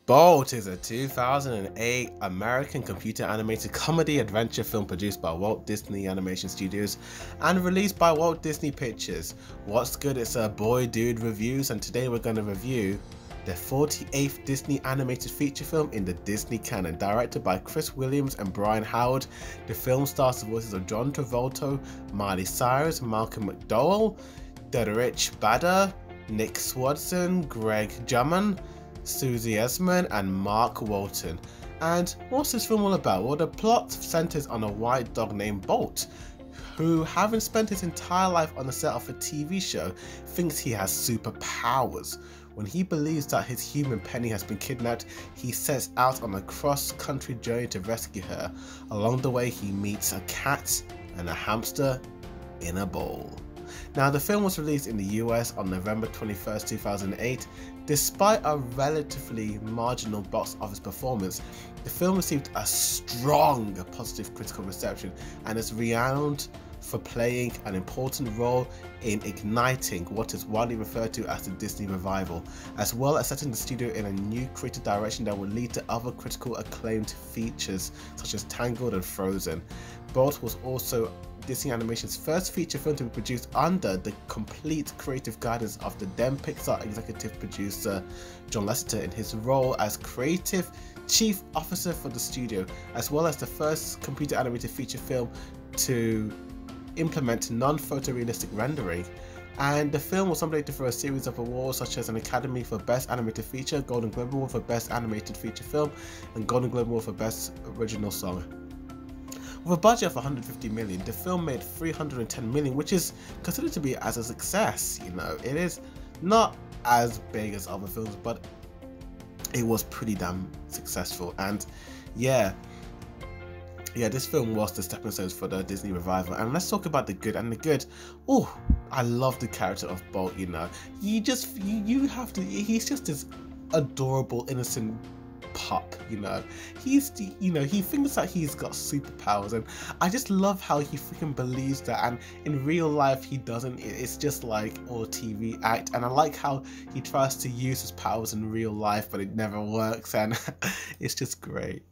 Bolt is a 2008 American computer animated comedy adventure film produced by Walt Disney Animation Studios and released by Walt Disney Pictures. What's good? It's a Boy Dude Reviews, and today we're going to review the 48th Disney animated feature film in the Disney canon. Directed by Chris Williams and Brian Howard, the film stars the voices of John Travolta, Miley Cyrus, Malcolm McDowell, Derek Bader, Nick Swardson, Greg Juman, Susie Essman, and Mark Walton. And what's this film all about? Well, the plot centers on a white dog named Bolt, who, having spent his entire life on the set of a TV show, thinks he has superpowers. When he believes that his human Penny has been kidnapped, he sets out on a cross-country journey to rescue her. Along the way, he meets a cat and a hamster in a bowl. Now, the film was released in the US on November 21st, 2008. Despite a relatively marginal box office performance, the film received a strong positive critical reception and is renowned for playing an important role in igniting what is widely referred to as the Disney revival, as well as setting the studio in a new creative direction that will lead to other critical acclaimed features such as Tangled and Frozen. Bolt was also Disney Animation's first feature film to be produced under the complete creative guidance of the then Pixar executive producer John Lasseter in his role as creative chief officer for the studio, as well as the first computer animated feature film to implement non-photorealistic rendering. And the film was nominated for a series of awards such as an Academy for Best Animated Feature, Golden Globe Award for Best Animated Feature Film, and Golden Globe Award for Best Original Song. With a budget of 150 million, the film made 310 million, which is considered to be as a success. You know, it is not as big as other films, but it was pretty damn successful. And yeah, this film was the stepping stones for the Disney revival. And let's talk about the good. And the good, oh, I love the character of Bolt. You know, you have to. He's just this adorable, innocent pup. You know, he thinks that he's got superpowers, and I just love how he freaking believes that, and in real life he doesn't. It's just like all TV act. And I like how he tries to use his powers in real life, but it never works, and it's just great.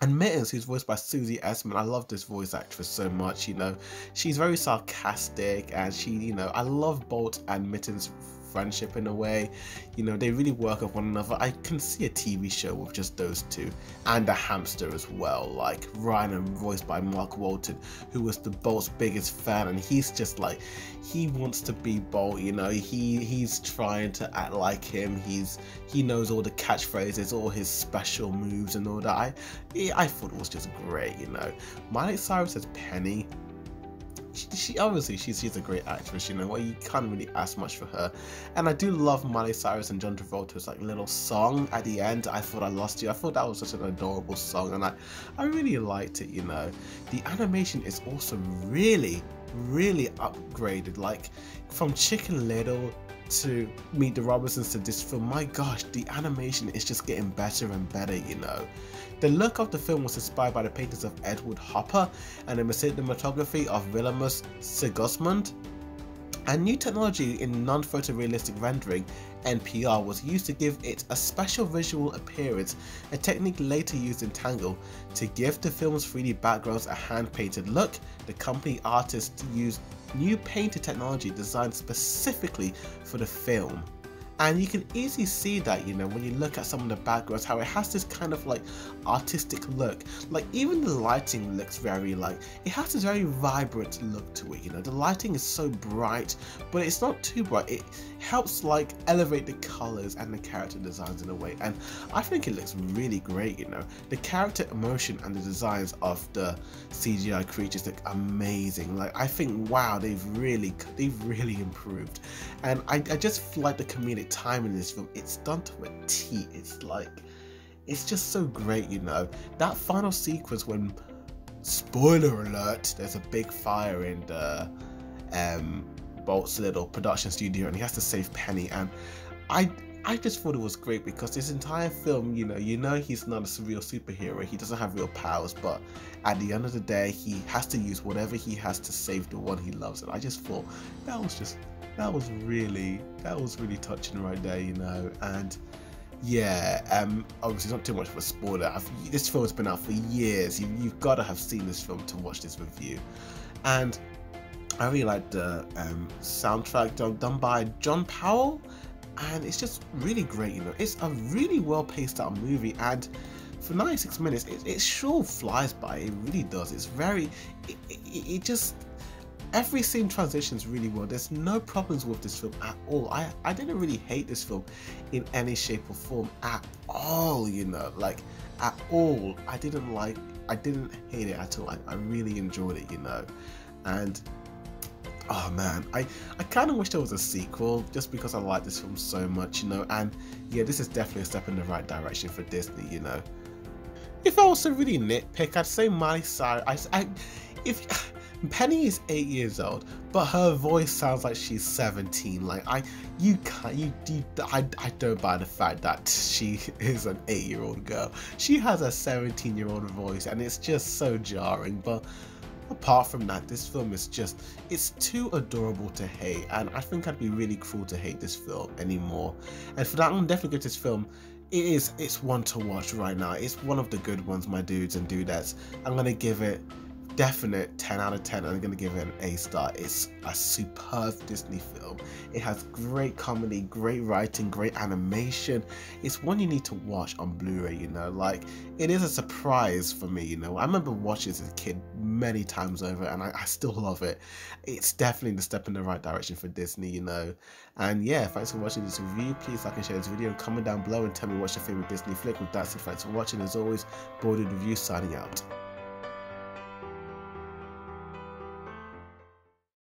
And Mittens, who's voiced by Susie Essman, I love this voice actress so much. You know, she's very sarcastic, and I love Bolt and Mittens' friendship in a way. You know, they really work with one another. I can see a TV show with just those two, and a hamster as well, like Ryan, voiced by Mark Walton, who was the Bolt's biggest fan, and he's just like, he wants to be Bolt. You know, he's trying to act like him. He knows all the catchphrases, all his special moves and all that. I thought it was just great. You know, Miley Cyrus as Penny. She obviously she's a great actress, you know. Well, you can't really ask much for her. And I do love Miley Cyrus and John Travolta's like little song at the end, I Thought I Lost You. I thought that was such an adorable song, and I really liked it. You know, the animation is also really upgraded, like from Chicken Little to Meet the Robinsons to this film. My gosh, the animation is just getting better and better. You know, the look of the film was inspired by the paintings of Edward Hopper and the cinematography of Vilhelmus Sigismund. And new technology in non-photorealistic rendering, NPR, was used to give it a special visual appearance, a technique later used in Tangled. To give the film's 3D backgrounds a hand-painted look, the company artists used new painted technology designed specifically for the film. And you can easily see that, you know, when you look at some of the backgrounds, how it has this kind of like artistic look. Like even the lighting looks very it has this very vibrant look to it. You know, the lighting is so bright, but it's not too bright. It helps like elevate the colors and the character designs in a way. And I think it looks really great. You know, the character emotion and the designs of the CGI creatures look amazing. Like, I think, wow, they've really improved. And I just like the comedic time in this film. It's done to a T. It's just so great. You know, that final sequence when, spoiler alert, there's a big fire in the Bolt's little production studio, and he has to save Penny. And I just thought it was great because this entire film, you know he's not a real superhero. He doesn't have real powers, but at the end of the day, he has to use whatever he has to save the one he loves. And I just thought that was really touching right there, you know. And Yeah, obviously not too much of a spoiler. This film has been out for years. You've got to have seen this film to watch this review. And I really like the soundtrack done by John Powell, and it's just really great. You know, it's a really well paced out movie, and for 96 minutes, it sure flies by. It really does. It's very, it just, every scene transitions really well. There's no problems with this film at all. I didn't really hate this film in any shape or form at all, you know, like at all. I didn't hate it at all. I really enjoyed it, you know. And oh man, I kind of wish there was a sequel, just because I like this film so much, you know. And yeah, this is definitely a step in the right direction for Disney, you know. If I was to really nitpick, I'd say Miley Cyrus. If Penny is 8 years old, but her voice sounds like she's 17. Like I don't buy the fact that she is an 8-year-old girl. She has a 17-year-old voice, and it's just so jarring. But apart from that, this film is just, it's too adorable to hate, and I think I'd be really cruel to hate this film anymore. And for that, I'm definitely give this film, it's one to watch right now. It's one of the good ones, my dudes and dudettes. I'm gonna give it definite 10 out of 10. I'm gonna give it an A star. It's a superb Disney film. It has great comedy, great writing, great animation. It's one you need to watch on Blu-ray, you know. Like, it is a surprise for me, you know. I remember watching this as a kid many times over, and I still love it. It's definitely the step in the right direction for Disney, you know. And yeah, thanks for watching this review. Please like and share this video, and comment down below and tell me what's your favorite Disney flick. With that said, thanks for watching. As always, Boarded Review signing out.